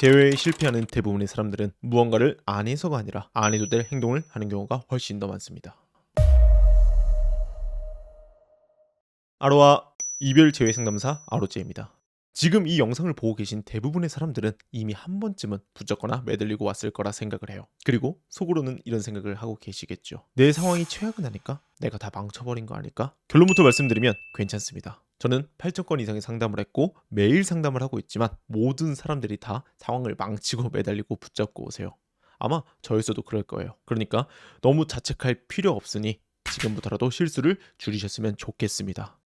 재회에 실패하는 대부분의 사람들은 무언가를 안 해서가 아니라 안 해도 될 행동을 하는 경우가 훨씬 더 많습니다. 아로하 이별 재회 상담사 아로제입니다. 지금 이 영상을 보고 계신 대부분의 사람들은 이미 한 번쯤은 붙잡거나 매달리고 왔을 거라 생각을 해요. 그리고 속으로는 이런 생각을 하고 계시겠죠. 내 상황이 최악은 아닐까? 내가 다 망쳐버린 거 아닐까? 결론부터 말씀드리면 괜찮습니다. 저는 8,000건 이상의 상담을 했고 매일 상담을 하고 있지만 모든 사람들이 다 상황을 망치고 매달리고 붙잡고 오세요. 아마 저였어도 그럴 거예요. 그러니까 너무 자책할 필요 없으니 지금부터라도 실수를 줄이셨으면 좋겠습니다.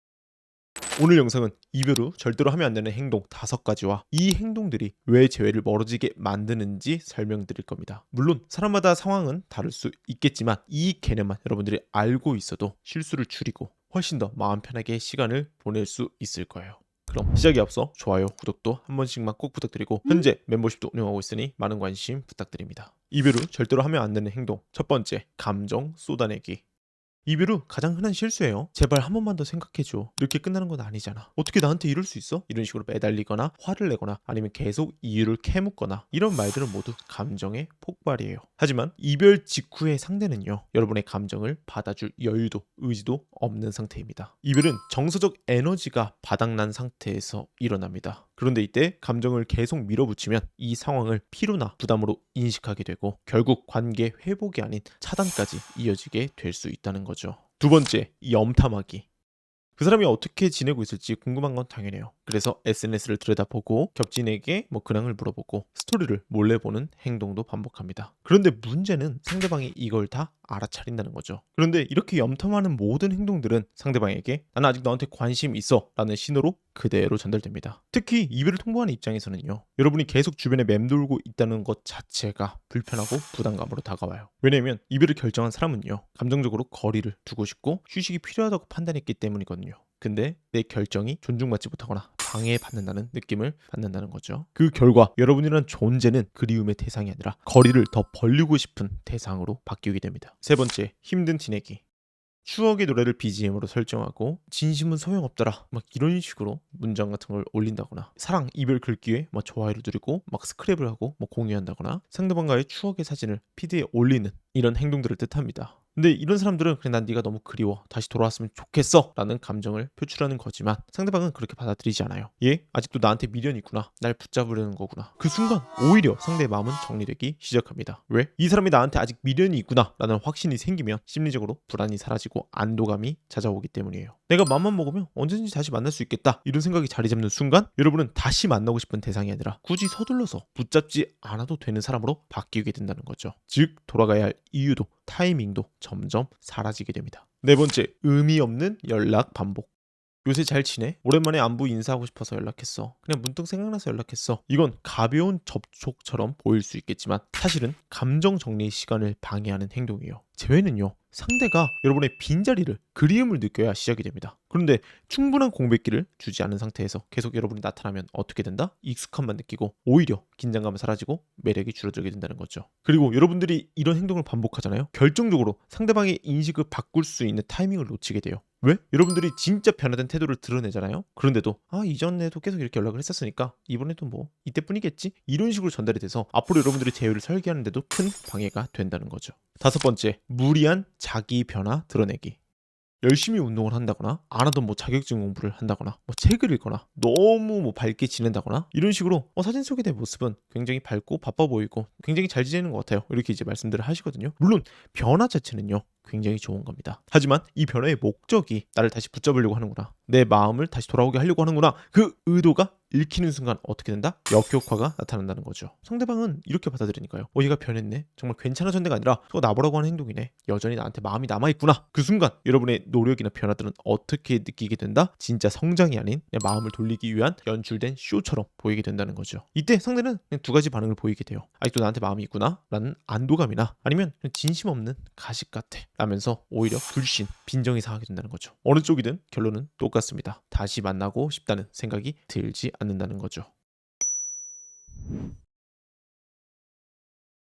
오늘 영상은 이별 후 절대로 하면 안 되는 행동 5가지와 이 행동들이 왜 재회를 멀어지게 만드는지 설명드릴 겁니다. 물론 사람마다 상황은 다를 수 있겠지만 이 개념만 여러분들이 알고 있어도 실수를 줄이고 훨씬 더 마음 편하게 시간을 보낼 수 있을 거예요. 그럼 시작에 앞서 좋아요, 구독도 한 번씩만 꼭 부탁드리고 현재 멤버십도 운영하고 있으니 많은 관심 부탁드립니다. 이별 후 절대로 하면 안 되는 행동 첫 번째, 감정 쏟아내기. 이별 후 가장 흔한 실수예요. 제발 한 번만 더 생각해줘. 이렇게 끝나는 건 아니잖아. 어떻게 나한테 이럴 수 있어? 이런 식으로 매달리거나 화를 내거나 아니면 계속 이유를 캐묻거나 이런 말들은 모두 감정의 폭발이에요. 하지만 이별 직후의 상대는요. 여러분의 감정을 받아줄 여유도 의지도 없는 상태입니다. 이별은 정서적 에너지가 바닥난 상태에서 일어납니다. 그런데 이때 감정을 계속 밀어붙이면 이 상황을 피로나 부담으로 인식하게 되고 결국 관계 회복이 아닌 차단까지 이어지게 될 수 있다는 거죠. 두 번째, 염탐하기. 그 사람이 어떻게 지내고 있을지 궁금한 건 당연해요. 그래서 SNS를 들여다보고 겹친에게 근황을 물어보고 스토리를 몰래 보는 행동도 반복합니다. 그런데 문제는 상대방이 이걸 다 알아차린다는 거죠. 그런데 이렇게 염탐하는 모든 행동들은 상대방에게 나는 아직 너한테 관심 있어 라는 신호로 그대로 전달됩니다. 특히 이별을 통보하는 입장에서는요. 여러분이 계속 주변에 맴돌고 있다는 것 자체가 불편하고 부담감으로 다가와요. 왜냐면 이별을 결정한 사람은요. 감정적으로 거리를 두고 싶고 휴식이 필요하다고 판단했기 때문이거든요. 근데 내 결정이 존중받지 못하거나 방해받는다는 느낌을 받는다는 거죠. 그 결과 여러분이란 존재는 그리움의 대상이 아니라 거리를 더 벌리고 싶은 대상으로 바뀌게 됩니다. 세 번째, 힘든 티내기. 추억의 노래를 BGM으로 설정하고 진심은 소용없더라 막 이런 식으로 문장 같은 걸 올린다거나 사랑 이별 글귀에 좋아요를 누르고 막 스크랩을 하고 공유한다거나 상대방과의 추억의 사진을 피드에 올리는 이런 행동들을 뜻합니다. 근데 이런 사람들은 그냥 난 네가 너무 그리워 다시 돌아왔으면 좋겠어 라는 감정을 표출하는 거지만 상대방은 그렇게 받아들이지 않아요. 얘 아직도 나한테 미련이 있구나, 날 붙잡으려는 거구나. 그 순간 오히려 상대의 마음은 정리되기 시작합니다. 왜? 이 사람이 나한테 아직 미련이 있구나 라는 확신이 생기면 심리적으로 불안이 사라지고 안도감이 찾아오기 때문이에요. 내가 마음만 먹으면 언제든지 다시 만날 수 있겠다 이런 생각이 자리 잡는 순간 여러분은 다시 만나고 싶은 대상이 아니라 굳이 서둘러서 붙잡지 않아도 되는 사람으로 바뀌게 된다는 거죠. 즉 돌아가야 할 이유도 타이밍도 점점 사라지게 됩니다. 네 번째, 의미 없는 연락 반복. 요새 잘 지내? 오랜만에 안부 인사하고 싶어서 연락했어. 그냥 문득 생각나서 연락했어. 이건 가벼운 접촉처럼 보일 수 있겠지만 사실은 감정 정리의 시간을 방해하는 행동이에요. 재회는요. 상대가 여러분의 빈자리를 그리움을 느껴야 시작이 됩니다. 그런데 충분한 공백기를 주지 않은 상태에서 계속 여러분이 나타나면 어떻게 된다? 익숙함만 느끼고 오히려 긴장감은 사라지고 매력이 줄어들게 된다는 거죠. 그리고 여러분들이 이런 행동을 반복하잖아요. 결정적으로 상대방의 인식을 바꿀 수 있는 타이밍을 놓치게 돼요. 왜? 여러분들이 진짜 변화된 태도를 드러내잖아요. 그런데도 이전에도 계속 이렇게 연락을 했었으니까 이번에도 이때뿐이겠지? 이런 식으로 전달이 돼서 앞으로 여러분들이 대회를 설계하는데도 큰 방해가 된다는 거죠. 다섯 번째, 무리한 자기 변화 드러내기. 열심히 운동을 한다거나 안 하던 자격증 공부를 한다거나 책을 읽거나 너무 밝게 지낸다거나 이런 식으로 사진 속의 내 모습은 굉장히 밝고 바빠 보이고 굉장히 잘 지내는 것 같아요. 이렇게 이제 말씀들을 하시거든요. 물론 변화 자체는요. 굉장히 좋은 겁니다. 하지만 이 변화의 목적이 나를 다시 붙잡으려고 하는구나. 내 마음을 다시 돌아오게 하려고 하는구나. 그 의도가 읽히는 순간 어떻게 된다? 역효과가 나타난다는 거죠. 상대방은 이렇게 받아들이니까요. 얘가 변했네. 정말 괜찮아졌네가 아니라 저거 나보라고 하는 행동이네. 여전히 나한테 마음이 남아있구나. 그 순간 여러분의 노력이나 변화들은 어떻게 느끼게 된다? 진짜 성장이 아닌 그냥 마음을 돌리기 위한 연출된 쇼처럼 보이게 된다는 거죠. 이때 상대는 그냥 두 가지 반응을 보이게 돼요. 아직도 나한테 마음이 있구나 라는 안도감이나 아니면 그냥 진심 없는 가식 같아 라면서 오히려 불신, 빈정이 상하게 된다는 거죠. 어느 쪽이든 결론은 똑같습니다. 다시 만나고 싶다는 생각이 들지 않는다는 거죠.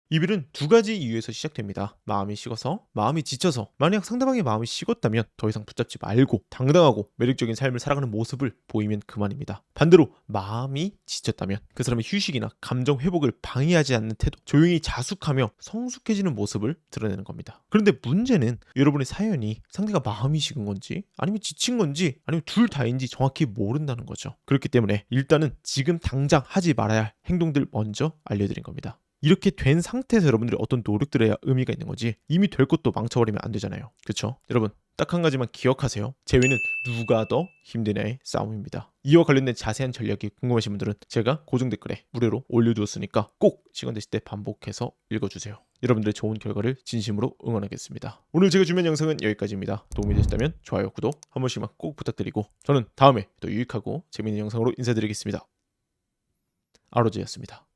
이별은 두 가지 이유에서 시작됩니다. 마음이 식어서, 마음이 지쳐서. 만약 상대방의 마음이 식었다면 더 이상 붙잡지 말고 당당하고 매력적인 삶을 살아가는 모습을 보이면 그만입니다. 반대로 마음이 지쳤다면 그 사람의 휴식이나 감정 회복을 방해하지 않는 태도, 조용히 자숙하며 성숙해지는 모습을 드러내는 겁니다. 그런데 문제는 여러분의 사연이 상대가 마음이 식은 건지 아니면 지친 건지 아니면 둘 다인지 정확히 모른다는 거죠. 그렇기 때문에 일단은 지금 당장 하지 말아야 할 행동들 먼저 알려드린 겁니다. 이렇게 된 상태에서 여러분들이 어떤 노력들을 해야 의미가 있는 거지, 이미 될 것도 망쳐버리면 안 되잖아요. 그쵸? 여러분 딱 한 가지만 기억하세요. 재회는 누가 더 힘드냐의 싸움입니다. 이와 관련된 자세한 전략이 궁금하신 분들은 제가 고정 댓글에 무료로 올려두었으니까 꼭 시간 되실 때 반복해서 읽어주세요. 여러분들의 좋은 결과를 진심으로 응원하겠습니다. 오늘 제가 준비한 영상은 여기까지입니다. 도움이 되셨다면 좋아요, 구독 한 번씩만 꼭 부탁드리고 저는 다음에 더 유익하고 재미있는 영상으로 인사드리겠습니다. 아로제였습니다.